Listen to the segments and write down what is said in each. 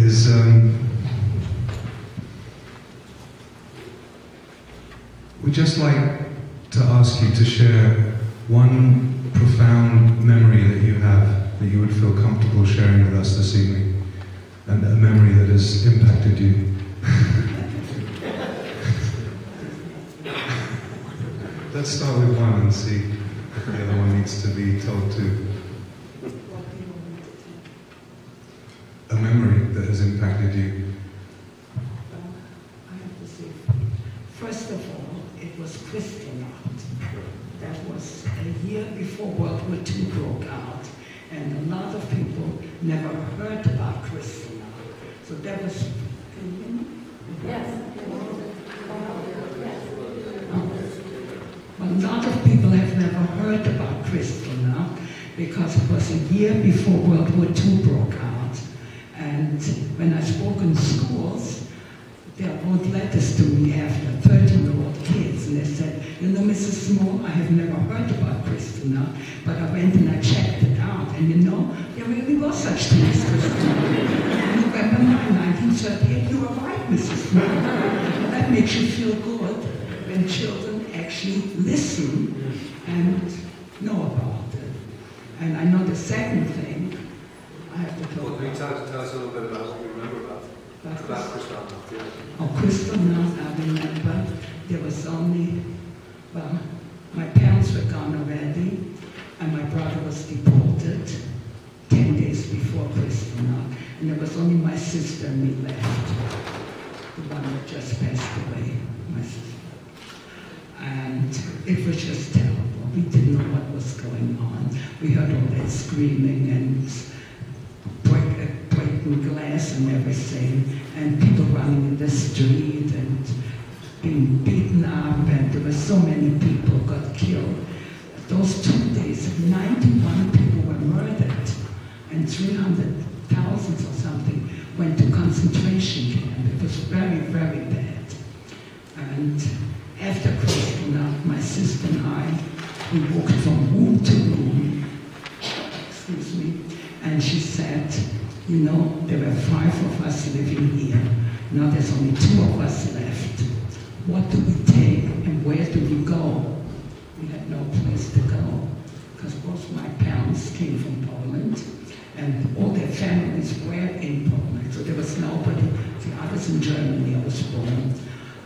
is we'd just like to ask you to share one profound memory that you have that you would feel comfortable sharing with us this evening, and a memory that has impacted you. Let's start with one and see if the other one needs to be told too. A memory that has impacted you. I have to say, first of all, it was Kristallnacht. That was a year before World War II broke out, and a lot of people never heard about Kristallnacht. So that was. Can you hear me? Yes. A lot of people have never heard about Kristallnacht because it was a year before World War II broke out. And when I spoke in schools, they wrote letters to me after, 13-year-old kids, and they said, you know, Mrs. Small, I have never heard about Kristallnacht, but I went and I checked it out, and you know, there really was such thing as Kristallnacht. November 9, 1938, you were right, Mrs. Small. That makes you feel good when children actually listen and know about it. And I know the second thing, I have to talk about. Can you tell us a little bit about what you remember about Kristallnacht? Yeah. Oh, Kristallnacht, I remember there was only, well, my parents were gone already, and my brother was deported 10 days before Kristallnacht, and there was only my sister and me left, the one that just passed away, my sister. And it was just terrible. We didn't know what was going on. We heard all that screaming and breaking glass and everything, and people running in the street and being beaten up, and there were so many people got killed. Those 2 days, 91 people were murdered, and 300,000 or something went to concentration camp. It was very, very bad. And after Kristallnacht, my sister and I, we walked from room to room, excuse me, and she said, you know, there were 5 of us living here. Now there's only 2 of us left. What do we take and where do we go? We had no place to go because both my parents came from Poland and all their families were in Poland. So there was nobody, I was in Germany, I was born,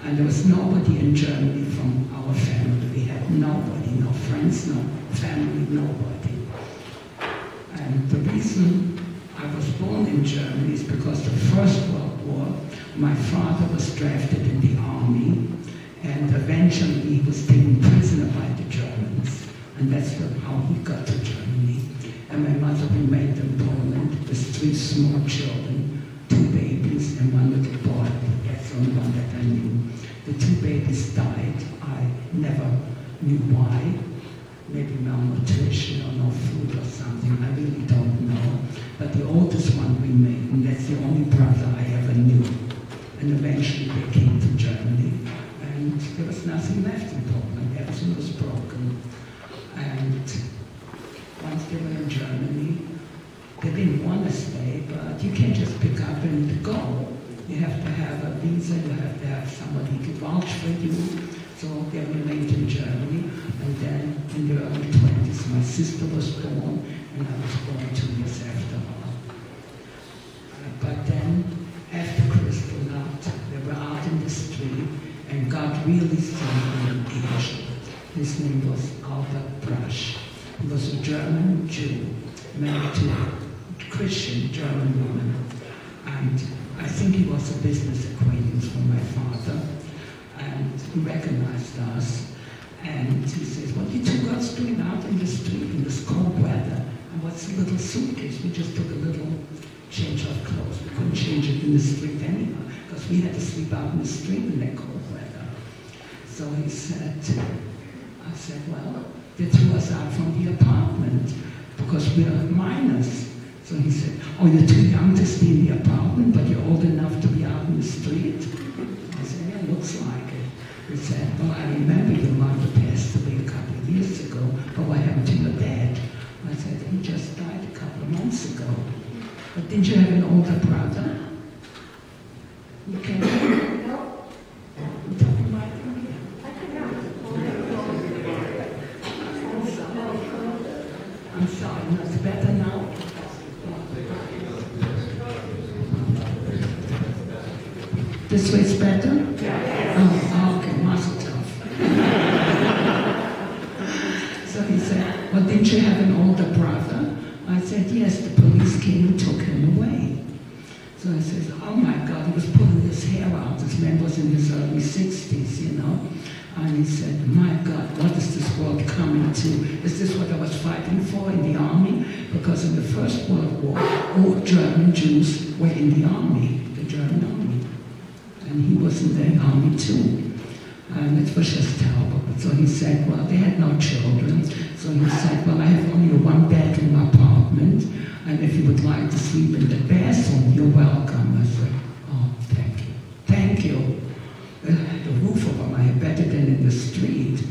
and there was nobody in Germany from our family. We had nobody, no friends, no family, nobody. And the reason I was born in Germany is because the First World War, my father was drafted in the army, and eventually he was taken prisoner by the Germans. And that's how he got to Germany. And my mother remained in Poland with 3 small children, 2 babies and 1 little boy. That's the only one that I knew. The 2 babies died. I never knew why. Maybe malnutrition or no food or something. I really don't know. But the oldest one remained, and that's the only brother I ever knew. And eventually they came to Germany, and there was nothing left in Poland. Everything was broken. And once they were in Germany, they didn't want to stay, but you can't just pick up and go. You have to have a visa, you have to have somebody to vouch for you. So they remained in Germany, and then in the early 20s, my sister was born, and I was born 2 years after her. But then, after Kristallnacht, they were out in the street, and God really sent me an angel. His name was Albert Brush. He was a German Jew, married to a Christian German woman. And I think he was a business acquaintance from my father. And he recognized us. And he says, what you 2 girls doing out in the street in this cold weather? And what's the little suitcase? We just took a little change of clothes. We couldn't change it in the street anyhow, because we had to sleep out in the street in that cold weather. So he said, I said, well, they threw us out from the apartment because we are minors. So he said, oh, you're too young to stay in the apartment, but you're old enough to be out in the street? I said, yeah, looks like it. He said, well, I remember your mother passed away a couple of years ago, but what happened to your dad? I said, he just died a couple of months ago. But didn't you have an older brother? You can hear? No. I'm talking right in here. I'm sorry, no, it's better now? This way is better? Oh, okay, mazel tov. So he said, well, didn't you have an older brother? I said, yes, the police came and took him away. So he says, oh my God, he was pulling his hair out. This man was in his early 60s, you know. And he said, my God, what is this world coming to? Is this what I was fighting for in the army? Because in the First World War, all German Jews were in the army, the German army. And he was in the army too. And it was just terrible. So he said, well, they had no children. So he said, well, I have only a one-bedroom apartment. And if you would like to sleep in the bathroom, you're welcome. I said, oh, thank you. Thank you. The roof over my head, better than in the street.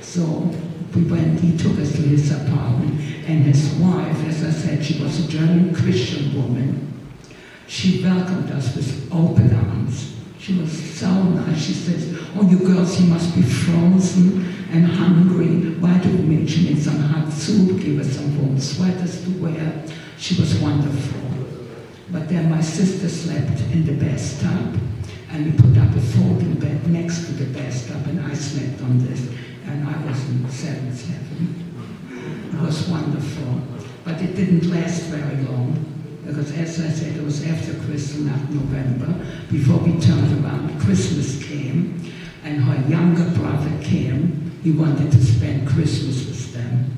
So we went, he took us to his apartment, and his wife, as I said, she was a German Christian woman. She welcomed us with open arms. She was so nice. She says, oh, you girls, you must be frozen and hungry. Why do we make? She made some hot soup, gave us some warm sweaters to wear. She was wonderful. But then my sister slept in the bathtub, and we put up a folding bed next to the bathtub, and I slept on this, and I was in seventh heaven. It was wonderful, but it didn't last very long, because as I said, it was after Christmas, not November, before we turned around. Christmas came, and her younger brother came. He wanted to spend Christmas with them.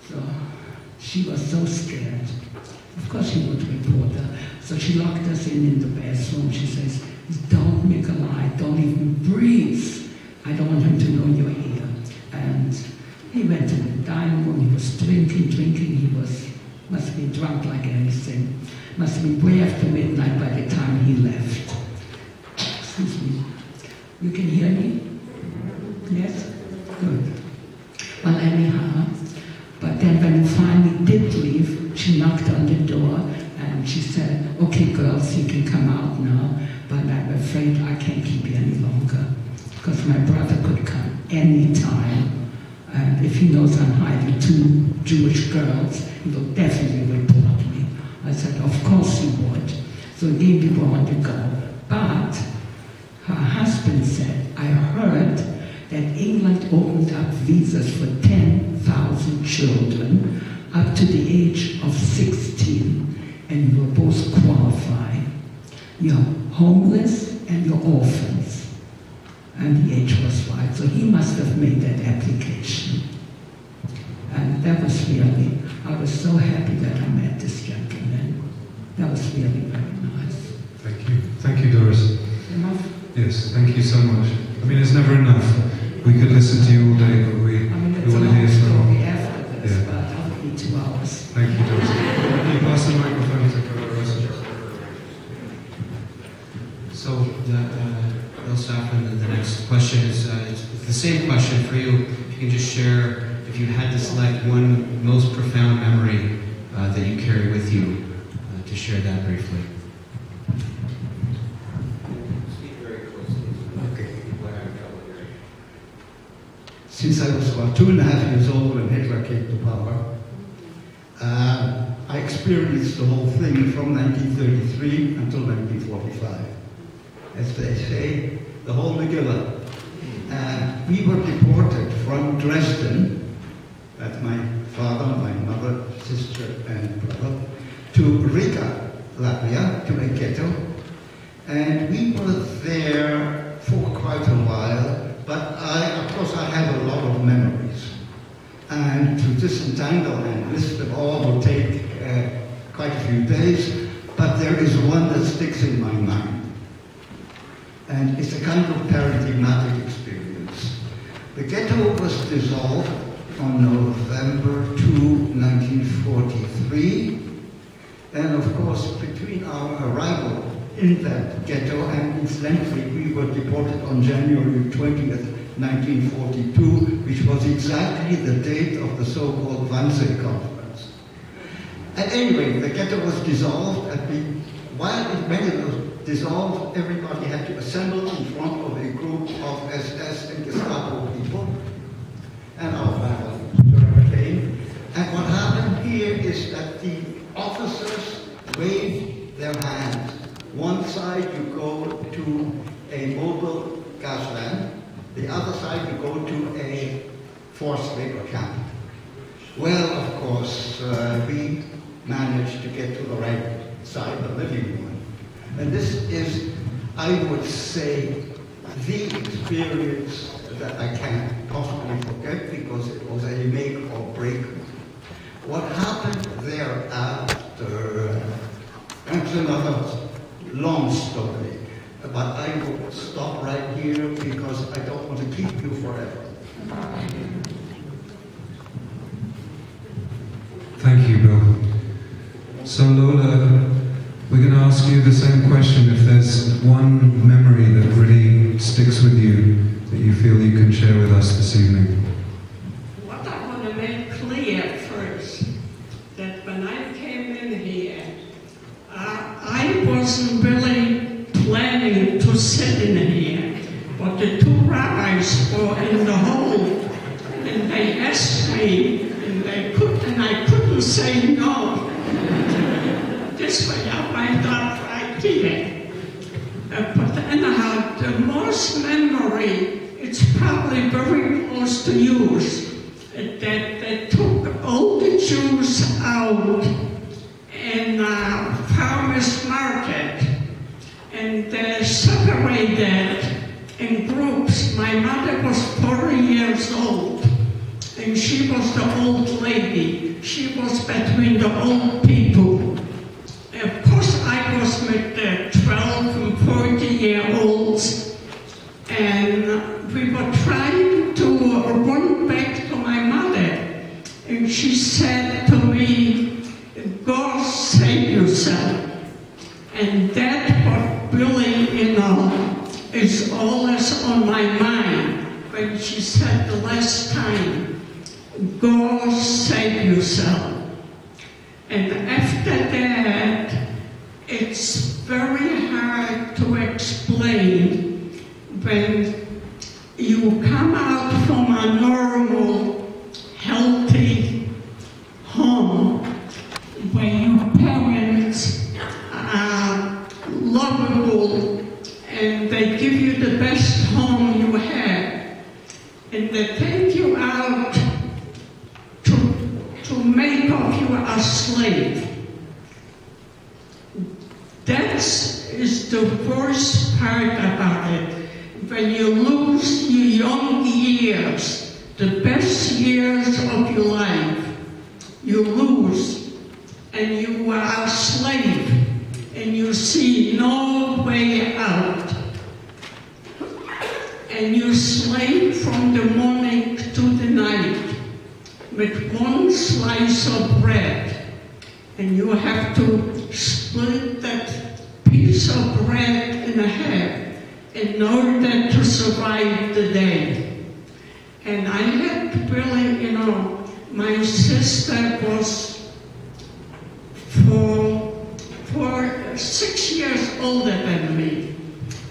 So she was so scared. Of course she would report her. So she locked us in the bathroom. She says, don't make a lie, don't even breathe. I don't want him to know you're here. And he went to the dining room, he was drinking, he must have been drunk like anything. Must have been way after midnight by the time he left. Excuse me. You can hear me? Yes? Good. Well, anyhow, but then when he finally did leave, she knocked on the door and she said, okay girls, you can come out now, but I'm afraid I can't keep you any longer, because my brother could come any time, and if he knows I'm hiding two Jewish girls, he will definitely report me. I said, of course he would. So he gave me one to go. But her husband said, I heard that England opened up visas for 10,000 children up to the age of 16, and you will both qualify. You're homeless and you're orphans. And the age was right, so he must have made that application. And that was really, I was so happy that I met this gentleman. That was really very nice. Thank you. Thank you, Doris. Enough? Yes, thank you so much. I mean, it's never enough. We could listen to you all day, but we want to hear some. After this, but I'll be 2 hours. Thank you, Doris. Can you pass the microphone to Doris? So, Bill Staffman, the next question is the same question for you. If you can just share, if you had to select one most profound memory that you carry with you, to share that briefly. Speak very closely. Okay. Since I was about 2.5 years old when Hitler came to power, I experienced the whole thing from 1933 until 1945. As they say, the whole Megillah. We were deported from Dresden, that's my father, my mother, sister, and brother, to Riga, Latvia, to a ghetto. And we were there for quite a while, but of course I have a lot of memories. And to disentangle and list them all will take quite a few days, but there is one that sticks in my mind. And it's a kind of paradigmatic experience. The ghetto was dissolved on November 2, 1943. And of course, between our arrival in that ghetto and incidentally, we were deported on January 20th, 1942, which was exactly the date of the so-called Wannsee Conference. At any rate, the ghetto was dissolved, and while many of those dissolved, everybody had to assemble in front of a group of SS and Gestapo people, and our family came. And what happened here is that the officers waved their hands. One side you go to a mobile gas van, the other side you go to a forced labor camp. Well, of course, we managed to get to the right side, the living one. And this is, I would say, the experience that I can't possibly forget because it was a make or break. What happened thereafter, that's another long story, but I will stop right here because I don't want to keep you forever. Thank you, Bill. So Lola, we're going to ask you the same question. If there's one memory that really sticks with you that you feel you can share with us this evening. What I want to make clear first, that when I came in here, I wasn't really planning to sit in here, but the two rabbis were in the hall, and they asked me, and I couldn't say no. This way I went up right here. But anyhow, the most memory, it's probably very close to yours, that they took all the Jews out in farmers market, and they separated in groups. My mother was 40 years old, and she was the old lady. She was between the old people. Of course, I was with the 12 and 40-year-olds, and we were trying to run back to my mother, and she said to me, "Go save yourself." And that what really, is always on my mind when she said the last time, "Go save yourself." And after that, it's very hard to explain when you come out from a normal, healthy home where your parents are lovable and they give you the best home you have, and they take you out to make of you a slave. That is the worst part about it. When you lose your young years, the best years of your life, you lose, and you are a slave, and you see no way out. And you slave from the morning to the night with one slice of bread, and you have to split that piece of bread in half in order to survive the day. And I had really, my sister was for 6 years older than me.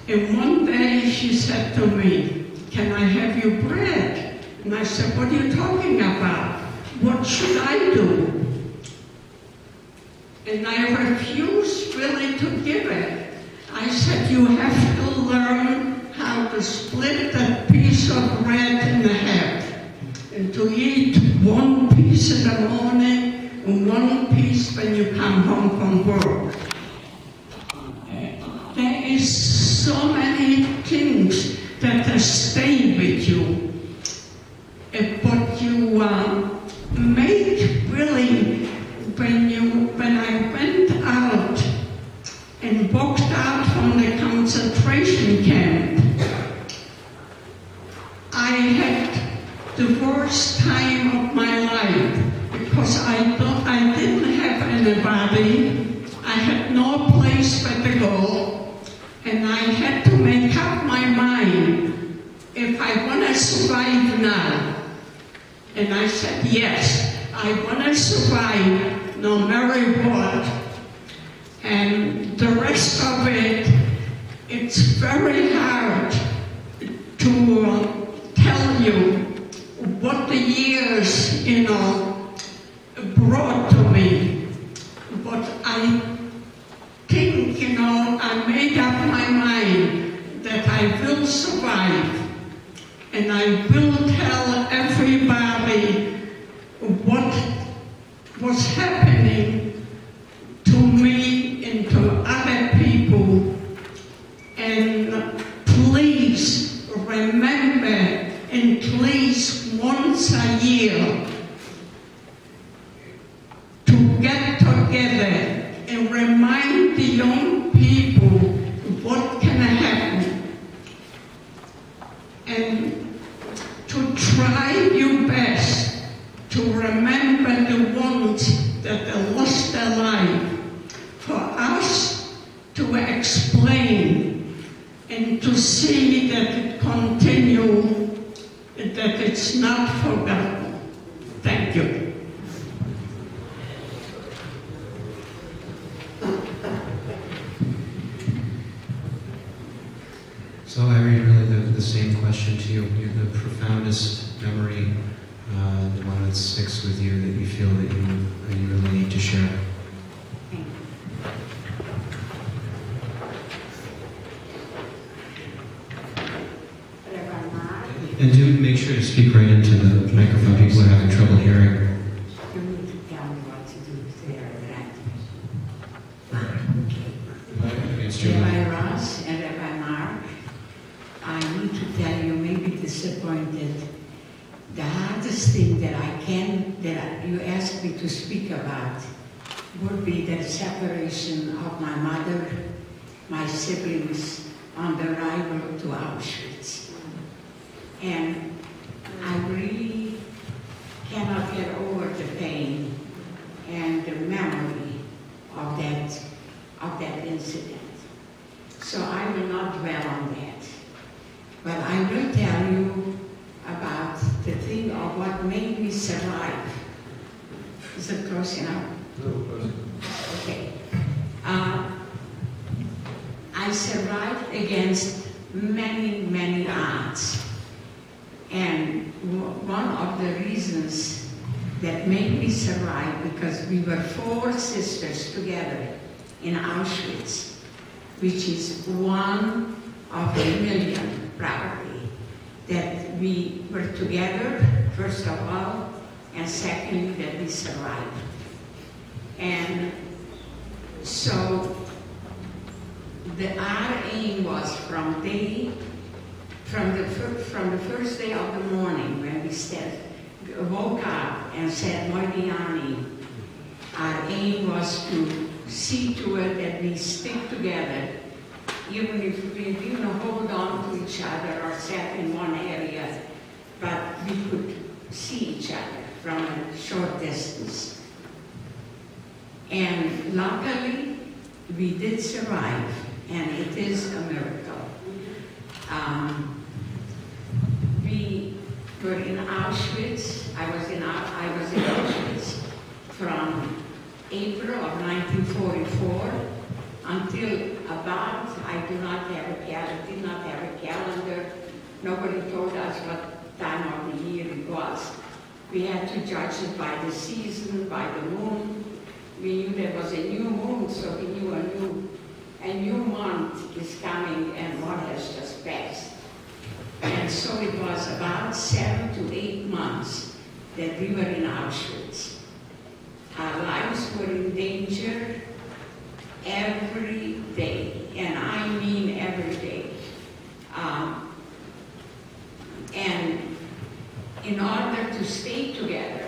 And one day she said to me, "Can I have your bread?" And I said, "What are you talking about? What should I do?" And I refused really to give it. I said, "You have to learn how to split that piece of bread in half, and to eat one piece in the morning and one piece when you come home from work." There is so many things that stay with you. But you make really, when I went out and walked out from the concentration camp, I had the worst time of my life because I didn't have anybody. I had no place where to go, and I had to make up my mind if I want to survive now. And I said, yes, I want to survive no matter what. And the rest of it it's very hard to tell you what the years, brought to me. But I think, I made up my mind that I will survive. And I will tell everybody what was happening to me and to other people. And please remember, at least once a year, to get together and remind the young people what can happen. And to try your best to remember the ones that have lost their life, for us to explain and to see that it continues, that it's not forgotten. Thank you. So Irene, really the same question to you. You're the profoundest memory, the one that sticks with you, that you feel that you really need to share. And do make sure to speak right into the microphone. People are having trouble hearing. You need to tell me what to do there, right? Rabbi Ross and Rabbi Mark, I need to tell you, maybe disappointed, the hardest thing that you asked me to speak about would be the separation of my mother, my siblings on the arrival to Auschwitz. And I really cannot get over the pain and the memory of that incident. So I will not dwell on that. But I will tell you about the thing of what made me survive. Is it close enough? No, close. Okay. I survived against many, many odds. And one of the reasons that made me survive, because we were 4 sisters together in Auschwitz, which is one of a million, probably, that we were together, first of all, and secondly, that we survived. And so our aim was from the first day of the morning when we woke up and said Moidiani, our aim was to see to it that we stick together, even if we didn't hold on to each other or sat in one area, but we could see each other from a short distance. And luckily, we did survive, and it is a miracle. We were in Auschwitz. I was in Auschwitz from April of 1944 until about, I did not have a calendar. Nobody told us what time of the year it was. We had to judge it by the season, by the moon. We knew there was a new moon, so we knew a new month is coming and one has just passed. And so it was about 7 to 8 months that we were in Auschwitz. Our lives were in danger every day, and I mean every day. And in order to stay together,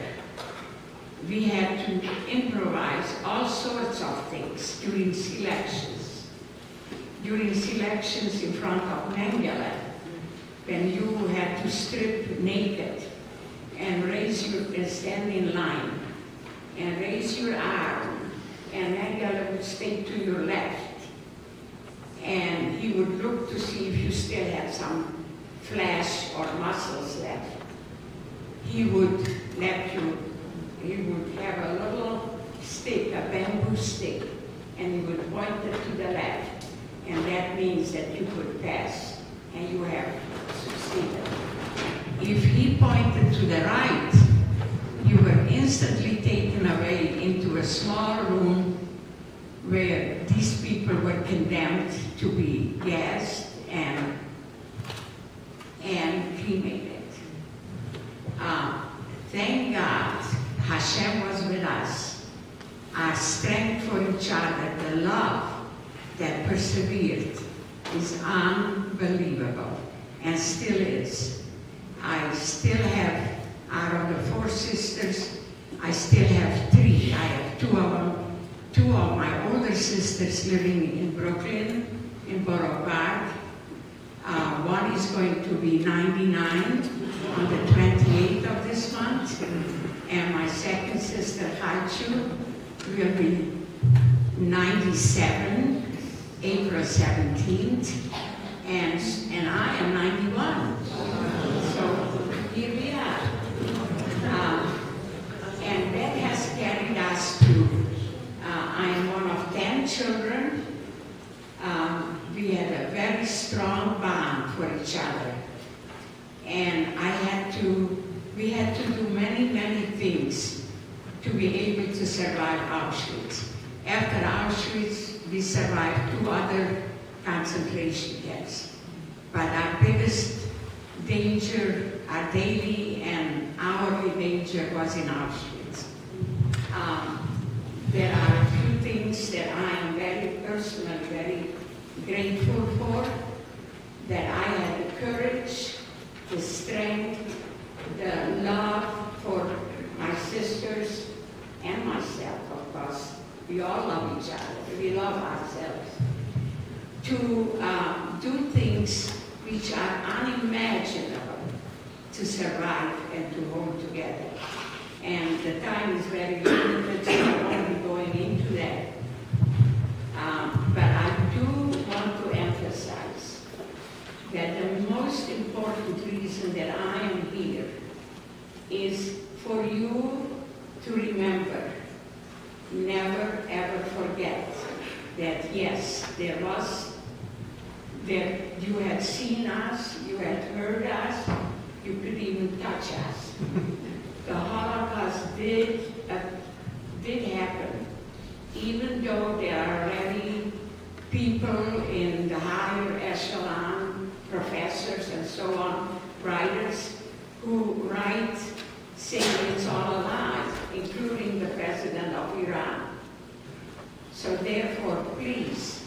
we had to improvise all sorts of things during selections. During selections in front of Mengele, when you had to strip naked and stand in line and raise your arm, and Mengele would stay to your left, and he would look to see if you still had some flesh or muscles left. He would have a little stick, a bamboo stick, and he would point it to the left. and that means that you could pass, and you have succeeded. If he pointed to the right, you were instantly taken away into a small room where these people were condemned to be gassed and cremated. Thank God, Hashem was with us. Our strength for each other, the love that persevered, is unbelievable, and still is. I still have, out of the 4 sisters, I still have 3. I have 2 of them. 2 of my older sisters living in Brooklyn, in Borough Park. One is going to be 99 on the 28th of this month, and my second sister, Haichu, will be 97, April 17th, and I am 91. So here we are. And that has carried us to, I am one of 10 children. We had a very strong bond for each other. And we had to do many, many things to be able to survive Auschwitz. After Auschwitz, we survived 2 other concentration camps. But our biggest danger, our daily and hourly danger, was in Auschwitz. There are a few things that I am very personally very grateful for, that I had the courage, the strength, the love for my sisters and myself, of course. We all love each other. We love ourselves. To do things which are unimaginable to survive and to hold together. And the time is very limited, so I won't be going into that. But I do want to emphasize that the most important reason that I am here is for you to remember, never ever forget that yes, you had seen us, you had heard us, you could even touch us. The Holocaust did happen, even though there are already people in the higher echelon, professors and so on, writers, who write saying it's all a lie, including the president of Iran. So therefore, please,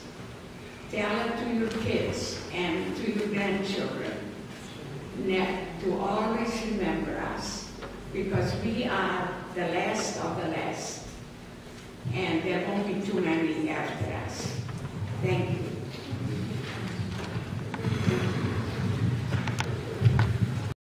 tell it to your kids and to your grandchildren to always remember us, because we are the last of the last, and there won't be too many after us.